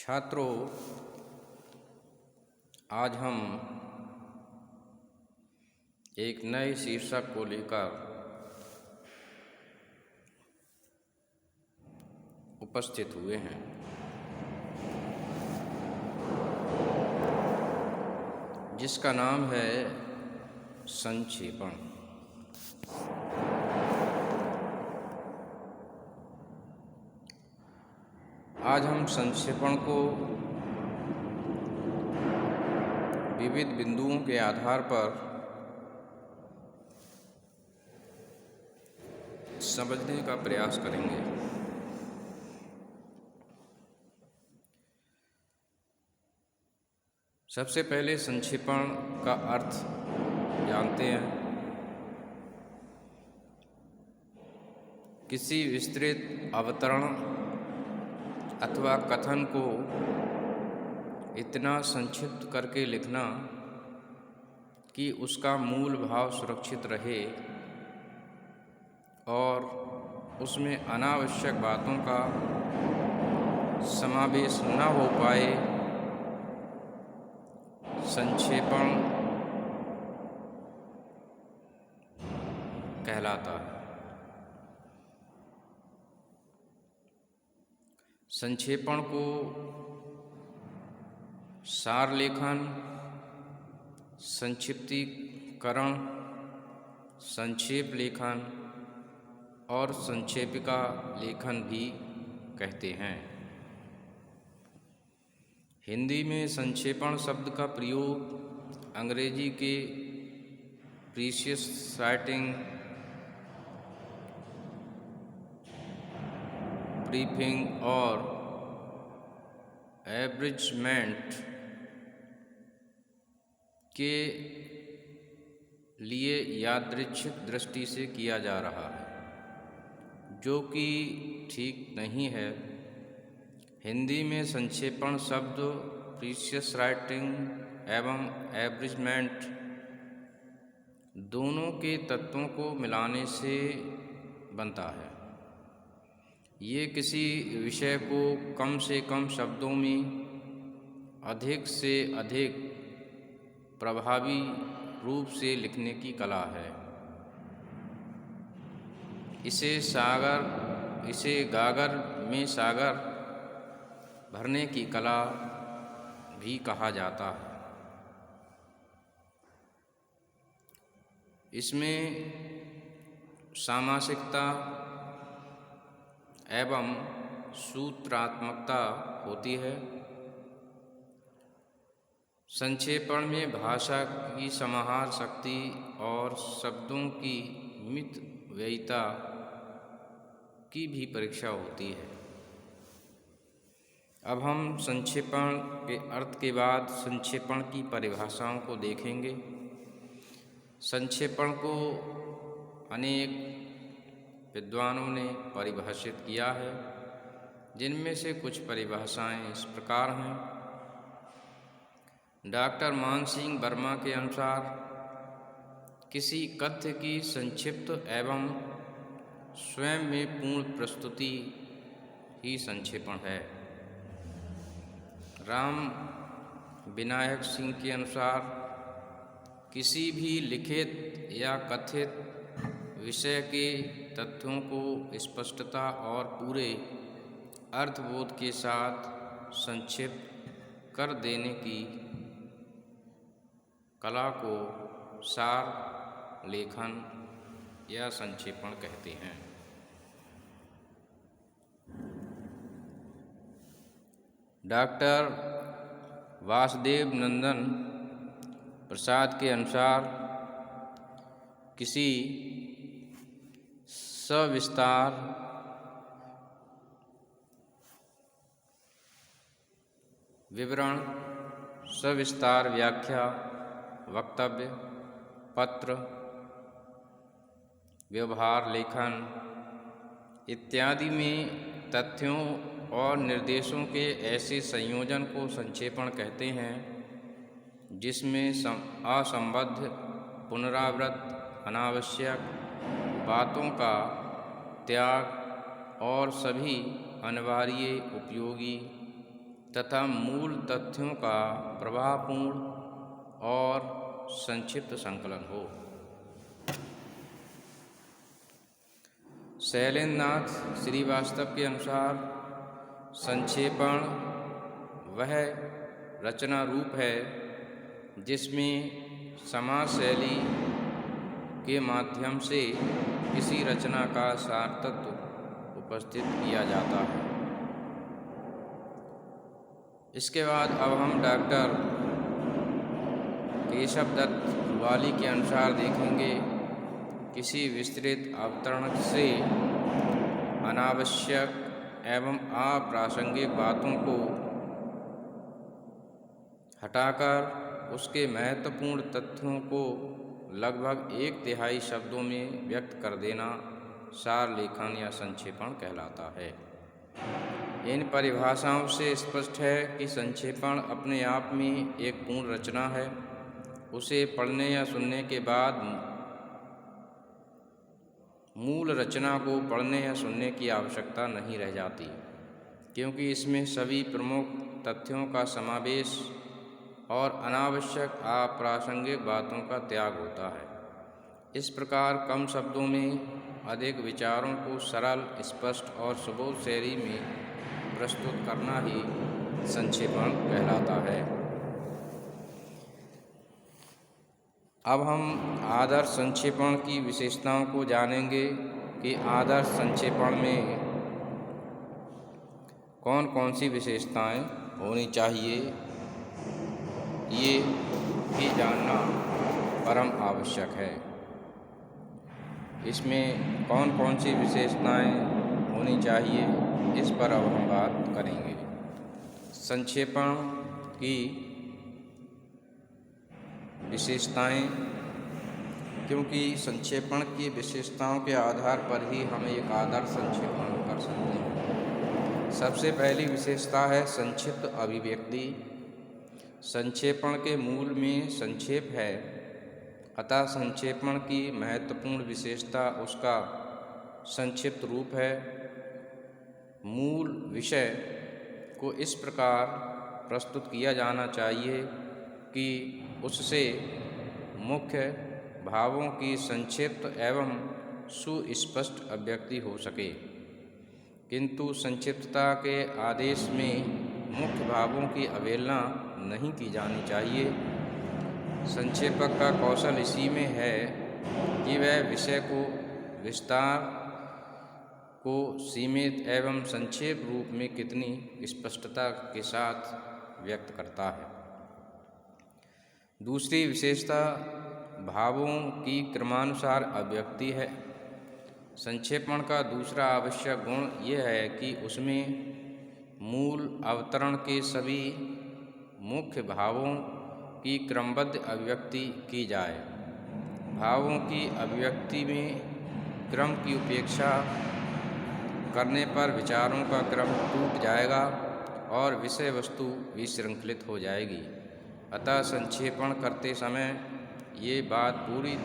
छात्रों, आज हम एक नए शीर्षक को लेकर उपस्थित हुए हैं। जिसका नाम है संक्षेपण। आज हम संक्षेपण को विविध बिंदुओं के आधार पर समझने का प्रयास करेंगे। सबसे पहले संक्षेपण का अर्थ जानते हैं। किसी विस्तृत अवतरण अथवा कथन को इतना संक्षिप्त करके लिखना कि उसका मूल भाव सुरक्षित रहे और उसमें अनावश्यक बातों का समावेश न हो पाए, संक्षेपण कहलाता है। संक्षेपण को सार लेखन, संक्षिप्तीकरण, संक्षेप लेखन और संक्षेपिका लेखन भी कहते हैं। हिंदी में संक्षेपण शब्द का प्रयोग अंग्रेजी के प्रीसियस राइटिंग, ब्रीफिंग और एब्रिजमेंट के लिए यादृच्छिक दृष्टि से किया जा रहा है, जो कि ठीक नहीं है। हिंदी में संक्षेपण शब्द प्रीसियस राइटिंग एवं एब्रिजमेंट दोनों के तत्वों को मिलाने से बनता है। ये किसी विषय को कम से कम शब्दों में अधिक से अधिक प्रभावी रूप से लिखने की कला है। इसे गागर में सागर भरने की कला भी कहा जाता है। इसमें सामासिकता एवं सूत्रात्मकता होती है। संक्षेपण में भाषा की समाहार शक्ति और शब्दों की मितव्ययिता की भी परीक्षा होती है। अब हम संक्षेपण के अर्थ के बाद संक्षेपण की परिभाषाओं को देखेंगे। संक्षेपण को अनेक विद्वानों ने परिभाषित किया है, जिनमें से कुछ परिभाषाएं इस प्रकार हैं। डॉक्टर मानसिंह वर्मा के अनुसार किसी कथ्य की संक्षिप्त एवं स्वयं में पूर्ण प्रस्तुति ही संक्षेपण है। राम विनायक सिंह के अनुसार किसी भी लिखित या कथित विषय के तथ्यों को स्पष्टता और पूरे अर्थबोध के साथ संक्षिप्त कर देने की कला को सार लेखन या संक्षेपण कहते हैं। डॉक्टर वासुदेव नंदन प्रसाद के अनुसार किसी सविस्तार विवरण, सविस्तार व्याख्या, वक्तव्य, पत्र, व्यवहार लेखन इत्यादि में तथ्यों और निर्देशों के ऐसे संयोजन को संक्षेपण कहते हैं, जिसमें असंबद्ध, पुनरावृत्त, अनावश्यक बातों का त्याग और सभी अनिवार्य, उपयोगी तथा मूल तथ्यों का प्रभावपूर्ण और संक्षिप्त संकलन हो। शैलेंद्रनाथ श्रीवास्तव के अनुसार संक्षेपण वह रचना रूप है जिसमें समाज शैली के माध्यम से किसी रचना का सार तत्व उपस्थित किया जाता है। इसके बाद अब हम डॉक्टर केशव दत्त वाली के अनुसार देखेंगे, किसी विस्तृत अवतरण से अनावश्यक एवं अप्रासंगिक बातों को हटाकर उसके महत्वपूर्ण तथ्यों को लगभग 1/3 शब्दों में व्यक्त कर देना सार लेखन या संक्षेपण कहलाता है। इन परिभाषाओं से स्पष्ट है कि संक्षेपण अपने आप में एक पूर्ण रचना है। उसे पढ़ने या सुनने के बाद मूल रचना को पढ़ने या सुनने की आवश्यकता नहीं रह जाती, क्योंकि इसमें सभी प्रमुख तथ्यों का समावेश और अनावश्यक अप्रासंगिक बातों का त्याग होता है। इस प्रकार कम शब्दों में अधिक विचारों को सरल, स्पष्ट और सुबोध शैली में प्रस्तुत करना ही संक्षेपण कहलाता है। अब हम आदर्श संक्षेपण की विशेषताओं को जानेंगे कि आदर्श संक्षेपण में कौन कौन सी विशेषताएं होनी चाहिए, ये भी जानना परम आवश्यक है। इसमें कौन कौन सी विशेषताएं होनी चाहिए, इस पर अब हम बात करेंगे। संक्षेपण की विशेषताएं, क्योंकि संक्षेपण की विशेषताओं के आधार पर ही हम एक आदर्श संक्षेपण कर सकते हैं। सबसे पहली विशेषता है संक्षिप्त अभिव्यक्ति। संक्षेपण के मूल में संक्षेप है, अतः संक्षेपण की महत्वपूर्ण विशेषता उसका संक्षिप्त रूप है। मूल विषय को इस प्रकार प्रस्तुत किया जाना चाहिए कि उससे मुख्य भावों की संक्षिप्त एवं सुस्पष्ट अभिव्यक्ति हो सके, किंतु संक्षिप्तता के आदेश में मुख्य भावों की अवहेलना नहीं की जानी चाहिए। संक्षेपक का कौशल इसी में है कि वह विषय को विस्तार को सीमित एवं संक्षेप रूप में कितनी स्पष्टता के साथ व्यक्त करता है। दूसरी विशेषता भावों की क्रमानुसार अभिव्यक्ति है। संक्षेपण का दूसरा आवश्यक गुण यह है कि उसमें मूल अवतरण के सभी मुख्य भावों की क्रमबद्ध अभिव्यक्ति की जाए। भावों की अभिव्यक्ति में क्रम की उपेक्षा करने पर विचारों का क्रम टूट जाएगा और विषय वस्तु विशृंखलित हो जाएगी। अतः संक्षेपण करते समय ये बात पूरी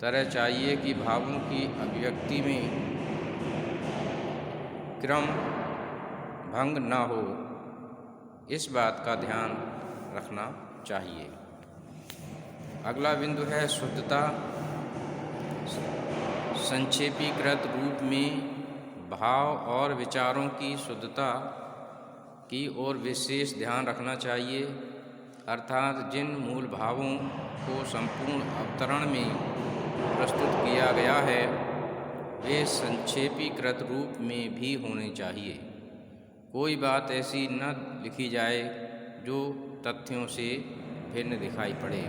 तरह चाहिए कि भावों की अभिव्यक्ति में क्रम भंग न हो, इस बात का ध्यान रखना चाहिए। अगला बिंदु है शुद्धता। संक्षेपीकृत रूप में भाव और विचारों की शुद्धता की ओर विशेष ध्यान रखना चाहिए, अर्थात जिन मूल भावों को संपूर्ण अवतरण में प्रस्तुत किया गया है वे संक्षेपीकृत रूप में भी होने चाहिए। कोई बात ऐसी न लिखी जाए जो तथ्यों से भिन्न दिखाई पड़े।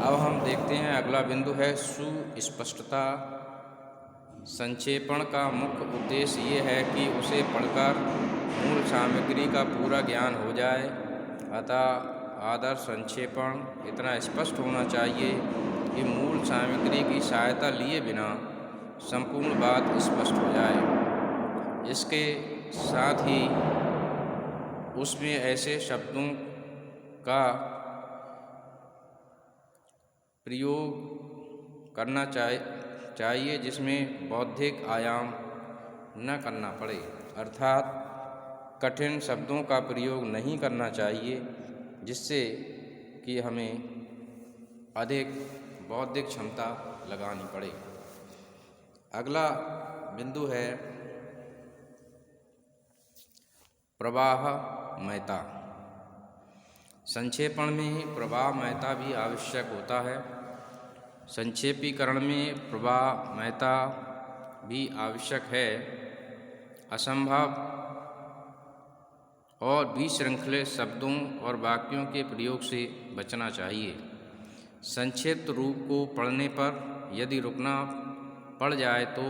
अब हम देखते हैं अगला बिंदु है सुस्पष्टता। संक्षेपण का मुख्य उद्देश्य ये है कि उसे पढ़कर मूल सामग्री का पूरा ज्ञान हो जाए। अतः आदर्श संक्षेपण इतना स्पष्ट होना चाहिए कि मूल सामग्री की सहायता लिए बिना संपूर्ण बात स्पष्ट हो जाए। इसके साथ ही उसमें ऐसे शब्दों का प्रयोग करना चाहिए जिसमें बौद्धिक आयाम न करना पड़े, अर्थात कठिन शब्दों का प्रयोग नहीं करना चाहिए जिससे कि हमें अधिक बौद्धिक क्षमता लगानी पड़े। अगला बिंदु है प्रवाहमयता। संक्षेपण में प्रवाहमयता भी आवश्यक होता है। संक्षेपीकरण में प्रवाहमयता भी आवश्यक है। असंभव और विशृंखलित शब्दों और वाक्यों के प्रयोग से बचना चाहिए। संक्षिप्त रूप को पढ़ने पर यदि रुकना पड़ जाए तो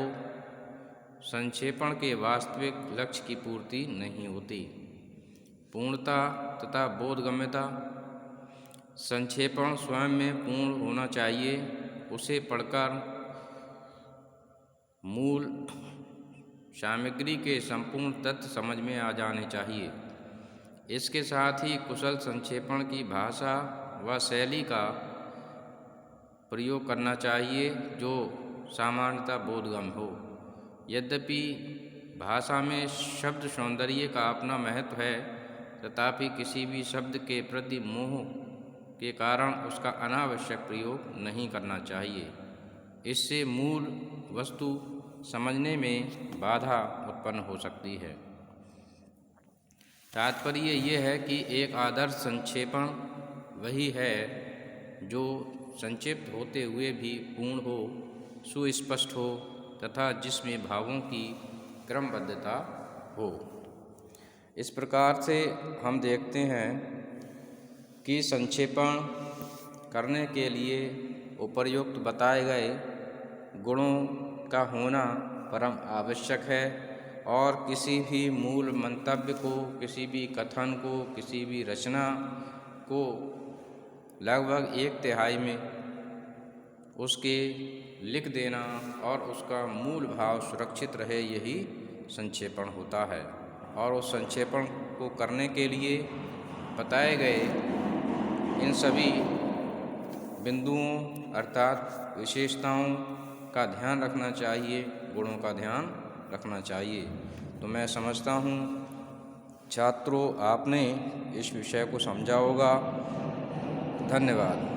संक्षेपण के वास्तविक लक्ष्य की पूर्ति नहीं होती। पूर्णता तथा बोधगम्यता। संक्षेपण स्वयं में पूर्ण होना चाहिए। उसे पढ़कर मूल सामग्री के संपूर्ण तथ्य समझ में आ जाने चाहिए। इसके साथ ही कुशल संक्षेपण की भाषा व शैली का प्रयोग करना चाहिए जो सामान्यतः बोधगम्य हो। यद्यपि भाषा में शब्द सौंदर्य का अपना महत्व है, तथापि किसी भी शब्द के प्रति मोह के कारण उसका अनावश्यक प्रयोग नहीं करना चाहिए। इससे मूल वस्तु समझने में बाधा उत्पन्न हो सकती है। तात्पर्य ये है कि एक आदर्श संक्षेपण वही है जो संक्षिप्त होते हुए भी पूर्ण हो, सुस्पष्ट हो तथा जिसमें भावों की क्रमबद्धता हो। इस प्रकार से हम देखते हैं कि संक्षेपण करने के लिए उपर्युक्त बताए गए गुणों का होना परम आवश्यक है और किसी भी मूल मंतव्य को, किसी भी कथन को, किसी भी रचना को लगभग 1/3 में उसके लिख देना और उसका मूल भाव सुरक्षित रहे, यही संक्षेपण होता है। और उस संक्षेपण को करने के लिए बताए गए इन सभी बिंदुओं अर्थात विशेषताओं का ध्यान रखना चाहिए, गुणों का ध्यान रखना चाहिए। तो मैं समझता हूँ छात्रों आपने इस विषय को समझा होगा। धन्यवाद।